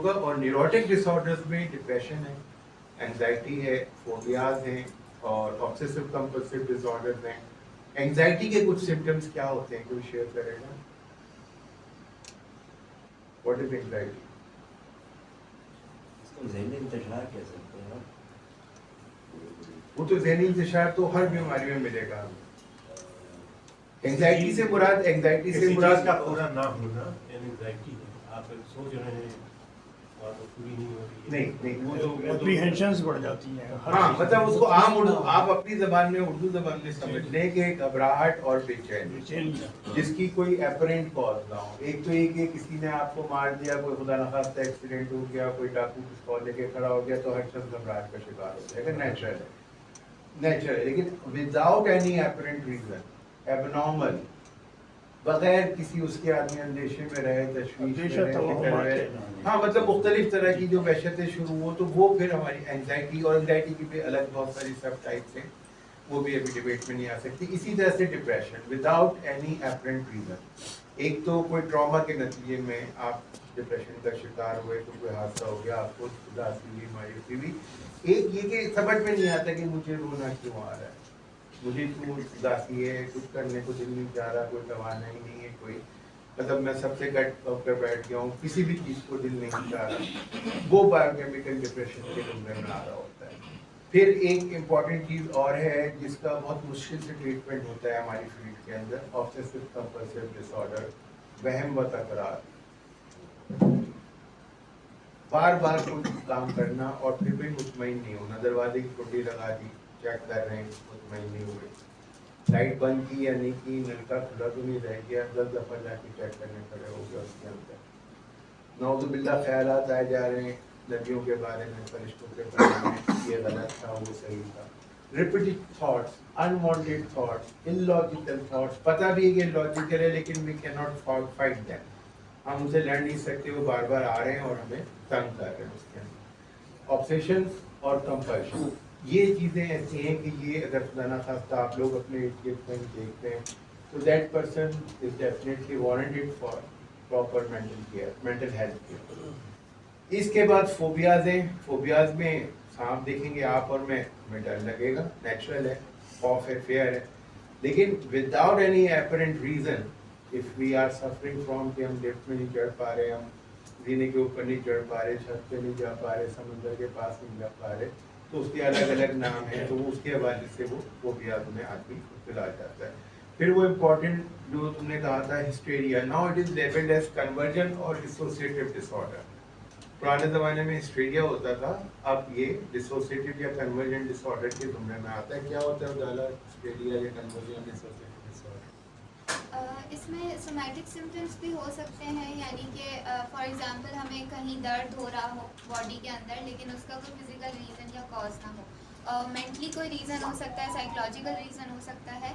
ہوگا. اور نیوروٹک ڈس آرڈرز میں ڈپریشن ہے, اینگزائٹی ہے, فوبیاز ہیں اور آبسیسو کمپلسیو ڈس آرڈرز ہیں. اینگزائٹی کے کچھ سمٹمز کیا ہوتے ہیں, کوئی شیئر کرے گا؟ What is anxiety? اس کو ذہنی انتشار کہہ سکتے ہیں. وہ تو ذہنی انتشار تو ہر بیماری میں ملے گا. اینگزائٹی سے مراد کا پورا نام ہونا اینگزائٹی ہے. آپ سوچ رہے ہیں بات پوری نہیں ہو رہی ہے. نہیں وہ اپریہینشنز بڑھ جاتی ہیں. ہاں مطلب اس کو عام اردو آپ اپنی زبان میں اردو زبان میں سمجھ لیں کہ گھبراہٹ اور بے چینی جس کی کوئی اپرنٹ کاز نہ ہو. ایک تو یہ کہ کسی نے آپ کو مار دیا, کوئی خدا نخواستہ ایکسیڈنٹ ہو گیا, کوئی ڈاکو پستول لے کے کھڑا ہو گیا تو ہر شخص گھبراہٹ کا شکار ہو جائے گا. نیچرل ہے. لیکن without any apparent reason, abnormal, بغیر کسی اس کے آدمی اندیشے میں رہے, تشویش میں رہے, ہاں مطلب مختلف طرح کی جو وحشتیں شروع ہو, تو وہ پھر ہماری اینگزائٹی. اور اینگزائٹی کی بھی الگ بہت ساری سب ٹائپس ہیں, وہ بھی ابھی ڈبیٹ میں نہیں آ سکتی. اسی طرح سے depression without any apparent reason. ایک تو کوئی ٹراما کے نتیجے میں آپ ڈپریشن کا شکار ہوئے, تو کوئی حادثہ ہو گیا, آپ کو اداسی ہوئی, مایوسی ہوئی. ایک یہ کہ سمجھ میں نہیں آتا کہ مجھے رونا کیوں آ رہا ہے, مجھے کیوں اداسی ہے, کچھ کرنے کو دل نہیں چاہ رہا, کوئی توانا ہی نہیں ہے, کوئی مطلب میں سب سے کٹ کر بیٹھ گیا ہوں, کسی بھی چیز کو دل نہیں چاہ رہا. وہ بایوکیمیکل ڈپریشن کے زمرے میں آ رہا ہوتا ہے. پھر ایک امپورٹنٹ چیز اور ہے جس کا بہت مشکل سے ٹریٹمنٹ ہوتا ہے ہماری فیلڈ کے اندر, آبسیسو کمپلسیو ڈس آرڈر, وہم و تکرار. بار بار کوئی کام کرنا اور پھر بھی مطمئن نہیں ہونا. دروازے کی ٹوٹی لگا دی, چیک کر رہے ہیں, مطمئن نہیں ہوئے. لائٹ بند کی یا نہیں کی, نلکا کھلا تو نہیں رہ گیا, 10 دفعہ جا کے چیک کرنے کھڑے ہو گیا اس کے اندر. نعوذ باللہ خیالات آئے جا رہے ہیں نبیوں کے بارے میں, فرشتوں کے بارے میں, یہ غلط تھا, وہ صحیح تھا. Repeated thoughts, unwanted thoughts, illogical thoughts, پتہ بھی ہے کہ لاجیکل ہے لیکن we cannot fight them. ہم ان سے لڑ نہیں سکتے, وہ بار بار آ رہے ہیں اور ہمیں تنگ کر رہے ہیں. اس کے اندر آبسیشنز اور کمپلشن, یہ چیزیں ایسی ہیں کہ یہ اگر خدا نخواستہ آپ لوگ اپنے ارد گرد میں دیکھتے ہیں تو that person is definitely warranted for proper mental care, mental health care. اس کے بعد فوبیاز ہیں. فوبیاز میں سانپ دیکھیں گے آپ اور میں, ہمیں ڈر لگے گا, نیچرل ہے, خوف ہے, فیئر ہے. لیکن without any apparent reason, if we are suffering from کہ ہم لفٹ میں نہیں چڑھ پا رہے, ہم زینے کے اوپر نہیں چڑھ پا رہے, چھت پہ نہیں جا پا رہے, سمندر کے پاس نہیں جا پا رہے, تو اس کے الگ الگ نام ہیں. تو اس کے حوالے سے وہ فوبیاز میں آدمی مبتلا جاتا ہے. پھر وہ امپورٹنٹ جو تم نے کہا تھا hysteria, now it is labelled as conversion اور ڈسوسیٹیو ڈس آرڈر. پرانے زمانے میں ہسٹیریا ہوتا تھا, اب یہ ڈسوسیٹیو یا کنورژن ڈس آرڈر کے زمرے میں آتا ہے. کیا ہوتا ہے اجالا, ہسٹیریا یا کنورژن ڈسوسیٹیو ڈس آرڈر؟ اس میں سومیٹک سمٹمس بھی ہو سکتے ہیں, یعنی کہ فار ایگزامپل ہمیں کہیں درد ہو رہا ہو باڈی کے اندر لیکن اس کا کوئی فزیکل ریزن یا کاز نہ ہو. مینٹلی کوئی ریزن ہو سکتا ہے, سائیکولوجیکل ریزن ہو سکتا ہے.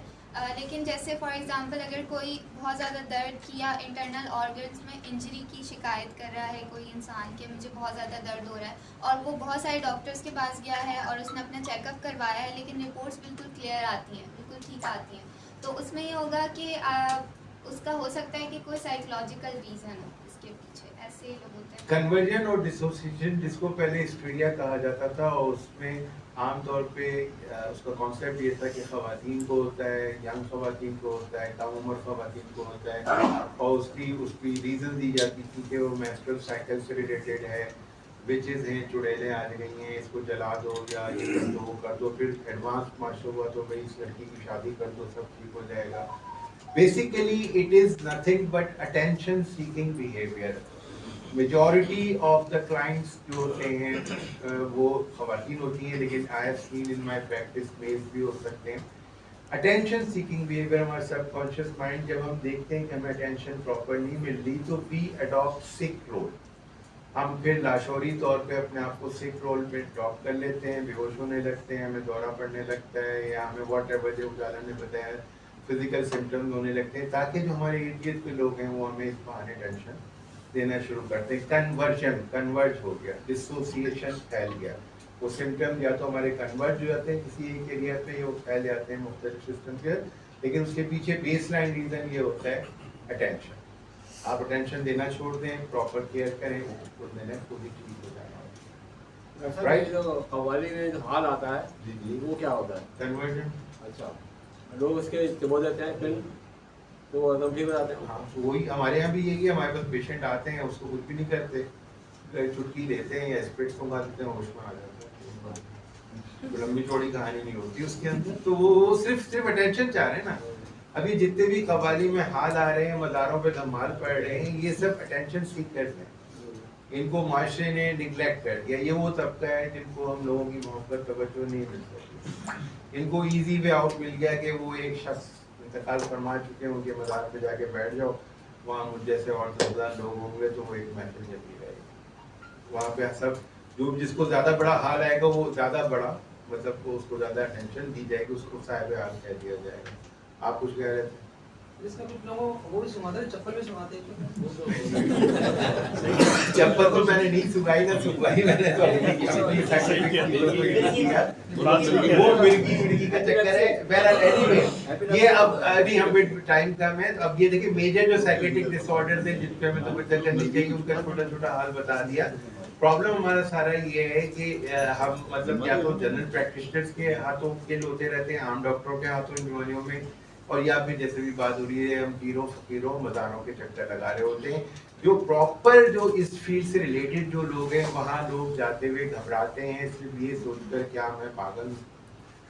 لیکن جیسے فار ایگزامپل اگر کوئی بہت زیادہ درد کی یا انٹرنل آرگنس میں انجری کی شکایت کر رہا ہے کوئی انسان کہ مجھے بہت زیادہ درد ہو رہا ہے, اور وہ بہت سارے ڈاکٹرس کے پاس گیا ہے اور اس نے اپنا چیک اپ کروایا ہے, لیکن رپورٹس بالکل کلیئر آتی ہیں, بالکل ٹھیک آتی ہیں, تو اس میں یہ ہوگا کہ اس کا ہو سکتا ہے کہ کوئی سائیکولوجیکل ریزن ہو اس کے پیچھے. ایسے لوگ ہوتے ہیں. کنورژن اور ڈسوسیشن جس کو پہلے ہسٹیریا کہا جاتا تھا, اور اس میں عام طور پہ اس کا کانسیپٹ یہ تھا کہ خواتین کو ہوتا ہے, ینگ خواتین کو ہوتا ہے, کم عمر خواتین کو ہوتا ہے, اور اس کی ریزن دی جاتی تھی کہ وہ میسٹرل سائیکل سے ریلیٹڈ ہے, وچز ہیں, چڑیلیں آ گئی ہیں, اس کو جلا دو یا یہ کر دو, وہ کر دو. پھر ایڈوانس معاشرہ ہوا تو بھائی اس لڑکی کی شادی کر دو, سب ٹھیک ہو جائے گا. Basically it is nothing but attention seeking behaviour. Majority of the clients جو ہوتے ہیں وہ خواتین ہوتی ہیں, لیکن I have seen in my practice males بھی ہو سکتے ہیں. اٹینشن سیکنگ بیہیویئر, ہمارا سب کانشیس مائنڈ جب ہم دیکھتے ہیں کہ ہمیں اٹینشن پراپر نہیں مل رہی تو وی اڈاپٹ سک رول. ہم پھر لاشعوری طور پہ اپنے آپ کو سک رول پہ ڈراپ کر لیتے ہیں, بے ہوش ہونے لگتے ہیں, ہمیں دورہ پڑنے لگتا ہے, یا ہمیں واٹ ایور جو اجالا نے بتایا فزیکل سمٹمز ہونے لگتے ہیں, تاکہ جو ہمارے ارد گرد کے لوگ ہیں وہ ہمیں اس بہانے ٹینشن دینا شروع کرتے ہیں. کنورژن, کنورج ہو گیا, ڈسوسیشن پھیل گیا. وہ سمٹم یا تو ہمارے کنورج ہو جاتے ہیں کسی ایک ایریا پہ, وہ پھیل جاتے ہیں مختلف سسٹم کے, لیکن اس کے پیچھے بیس لائن ریزن یہ ہوتا ہے اٹینشن. آپ اٹینشن دینا چھوڑ دیں, پراپر کیئر کریں, خود میں نے خود ہی ٹھیک ہو جائے گا. رائٹ, جو قوالی میں جو حال آتا ہے جی جی, وہ کیا ہوتا ہے؟ کنورژن. اچھا, لوگ اس کے بول دیتے ہیں پھر تو وہ ایک دم ٹھیک ہو جاتے ہیں. ہاں وہی ہمارے یہاں بھی یہی ہے, ہمارے پاس پیشنٹ آتے ہیں, اس کو کچھ بھی نہیں کرتے, چٹکی دیتے ہیں یا اسپرٹ منگا دیتے ہیں, ہوش میں آ جاتے ہیں. لمبی چوڑی کہانی نہیں ہوتی اس کے اندر, تو وہ صرف اٹینشن چاہ رہے ہیں نا. ابھی جتنے بھی قوالی میں حال آ رہے ہیں, مزاروں پہ دھمال پڑ رہے ہیں, یہ سب اٹینشن سیکرز ہیں. ان کو معاشرے نے نگلیکٹ کر دیا. یہ وہ طبقہ ہے جن کو ہم لوگوں کی محبت توجہ نہیں مل سکتی. ان کو ایزی وے آؤٹ مل گیا کہ وہ ایک شخص انتقال فرما چکے ہیں, ان کے مزار پہ جا کے بیٹھ جاؤ, وہاں مجھ جیسے اور 10,000 لوگ ہوں گے تو وہ ایک محفل چلتی رہے گی. وہاں پہ سب جو جس کو زیادہ بڑا حال آئے گا وہ زیادہ بڑا مطلب کو اس کو زیادہ اٹینشن دی جائے گی, اس کو صاحب حال کہہ دیا جائے گا. آپ کچھ کہہ رہے تھے؟ اس کا کچھ لوگوں وہ بھی سناتے ہیں, چپل بھی سناتے ہیں. چپل تو میں نے نہیں سنائی, نہ سنوائی میں نے, وہ مرغی کا چکر ہے. بہرحال anyway, یہ اب ابھی ہم ٹائم کم ہے, اب یہ دیکھیں میجر جو سائیکیٹرک ڈس آرڈرز ہیں جن پہ ہمیں تو کچھ کرنی چاہیے, ان کا چھوٹا چھوٹا حال بتا دیا. پرابلم ہمارا سارا یہ ہے کہ ہم مطلب یا تو جنرل پریکٹیشنرز کے ہاتھوں کل ہوتے رہتے ہیں, عام ڈاکٹروں کے ہاتھوں ان بیماریوں میں, اور یا پھر جیسے بھی بات ہو رہی ہے ہم پیروں فقیروں مزاروں کے چکر لگا رہے ہوتے ہیں. جو پراپر جو اس فیلڈ سے ریلیٹڈ جو لوگ ہیں وہاں لوگ جاتے ہوئے گھبراتے ہیں صرف یہ سوچ کر کیا میں پاگل ہوں.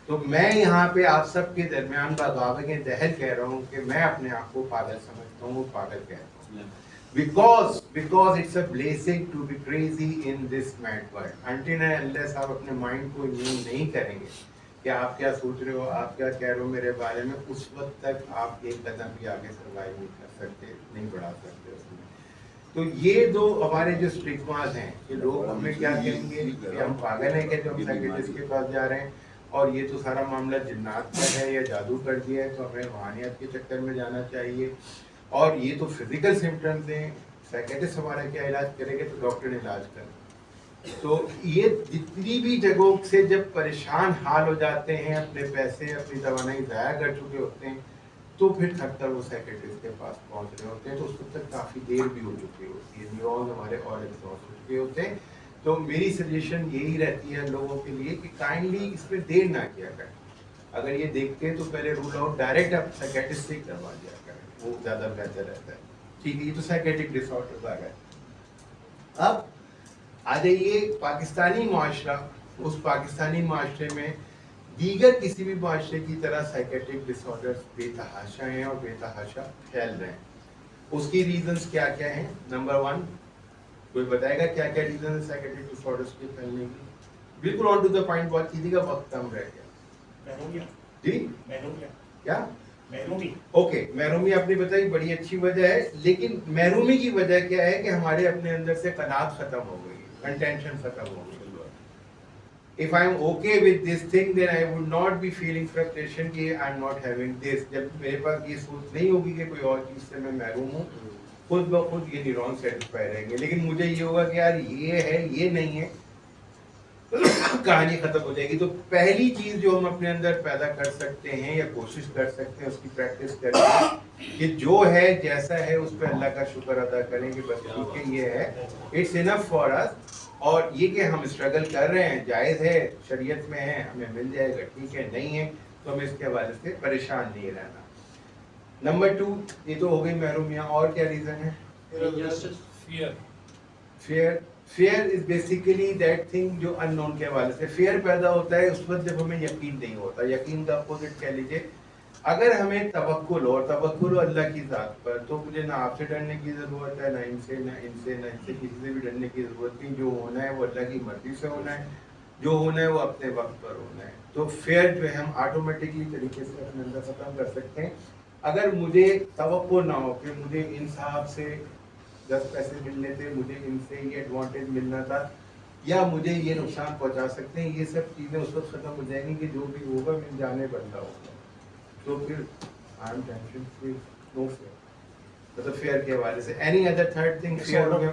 تو میں یہاں پہ آپ سب کے درمیان بغاوت دہل کہہ رہا ہوں کہ میں اپنے آپ کو پاگل سمجھتا ہوں, پاگل کہتا ہوں. Because it's a blessing to be crazy in this mad world. Until and unless آپ اپنے مائنڈ کو immune نہیں کریں گے کہ آپ کیا سوچ رہے ہو, آپ کیا کہہ رہے ہو میرے بارے میں, اس وقت تک آپ ایک قدم بھی آگے سروائیو نہیں کر سکتے, نہیں بڑھا سکتے اس میں. تو یہ دو ہمارے جو اسٹگماز ہیں کہ لوگ ہمیں کیا کہیں گے کہ ہم پاگل ہیں کہ جو ہم سائیکیٹرسٹ کے پاس جا رہے ہیں, اور یہ تو سارا معاملہ جنات کا ہے یا جادو کر دیا ہے, تو ہمیں روحانیت کے چکر میں جانا چاہیے. اور یہ تو فزیکل سمٹمز ہیں, سائیکیٹرسٹ ہمارا کیا علاج کرے گا, تو ڈاکٹر نے علاج کرنا. تو یہ جتنی بھی جگہوں سے جب پریشان حال ہو جاتے ہیں, اپنے پیسے اپنی توانائی ضائع کر چکے ہوتے ہیں, تو پھر تھک کر وہ سائیکیٹرسٹ کے پاس پہنچ رہے ہوتے ہیں, تو اس وقت تک کافی دیر بھی ہو چکی ہوتی ہے, نیورون ہمارے اور ایگزاسٹ ہو چکے ہوتے ہیں. تو میری سجیشن یہی رہتی ہے لوگوں کے لیے کہ کائنڈلی اس پہ دیر نہ کیا کریں. اگر یہ دیکھتے ہیں تو پہلے رول آؤٹ ڈائریکٹ آپ سائیکیٹرسٹ سے ہی کروا دیا کریں, وہ زیادہ بہتر رہتا ہے. ٹھیک ہے, یہ تو سائیکیٹرک ڈس آرڈرز آ گئے. اب آ جائیے پاکستانی معاشرہ, اس پاکستانی معاشرے میں دیگر کسی بھی معاشرے کی طرح سائیکیٹرک ڈس آرڈرز بے تحاشا ہیں اور بے تحاشا پھیل رہے ہیں. اس کی ریزنز کیا کیا ہیں؟ نمبر 1, کوئی بتائے گا کیا کیا ریزن ہے سائیکیٹرک ڈس آرڈرز کے پھیلنے کی؟ بالکل آن ٹو دا پوائنٹ بات کیجیے گا, وقت کم رہ گیا. جی کیا اوکے, محرومی آپ نے بتائی, بڑی اچھی وجہ ہے, لیکن محرومی کی وجہ کیا ہے کہ ہمارے اپنے اندر سے قناعت ختم ہو گئی, کنٹینشن ختم ہو گئی. If I am okay with this thing, then I would not be feeling frustration کہ I am not having this. جب میرے پاس یہ سوچ نہیں ہوگی کہ کوئی اور چیز سے میں محروم ہوں, خود بخود یہ نیورون سیٹسفائی رہیں گے. لیکن مجھے یہ ہوگا کہ یار یہ ہے یہ نہیں ہے, کہانی ختم ہو جائے گی. تو پہلی چیز جو ہم اپنے اندر پیدا کر سکتے ہیں یا کوشش کر سکتے ہیں, اس کی پریکٹس کریں کہ جو ہے جیسا ہے اس پہ اللہ کا شکر ادا کریں کہ بس ٹھیک ہے, یہ ہے, اٹس انف فار اس. اور یہ کہ ہم اسٹرگل کر رہے ہیں, جائز ہے, شریعت میں ہے, ہمیں مل جائے گا, ٹھیک ہے, نہیں ہے تو ہمیں اس کے حوالے سے پریشان نہیں رہنا. نمبر 2, یہ تو ہو گئی محرومیاں. اور کیا ریزن ہے؟ Fear is basically that thing جو ان نون کے حوالے سے. فیئر پیدا ہوتا ہے اس وقت جب ہمیں یقین نہیں ہوتا. یقین کا اپوزٹ کہہ لیجیے. اگر ہمیں توکل ہو, اور توکل ہو اللہ کی ذات پر, تو مجھے نہ آپ سے ڈرنے کی ضرورت ہے, نہ ان سے, نہ ان سے, نہ ان سے کسی سے بھی ڈرنے کی ضرورت نہیں. جو ہونا ہے وہ اللہ کی مرضی سے ہونا ہے, جو ہونا ہے وہ اپنے وقت پر ہونا ہے. تو فیئر جو ہے ہم آٹومیٹکلی طریقے سے اپنے اندر ختم کر سکتے ہیں. اگر مجھے توقع نہ ہو کہ مجھے ان صاحب سے 10 پیسے ملنے تھے, مجھے ان سے یہ ایڈوانٹیج ملنا تھا, یا مجھے یہ نقصان پہنچا سکتے ہیں, یہ سب چیزیں اس وقت ختم ہو جائیں گی کہ جو بھی ہوگا مل جانے بندہ ہوگا. تو پھر I am tension free, no fear. مطلب فیئر کے حوالے سے. Any other third thing fear ہو گیا,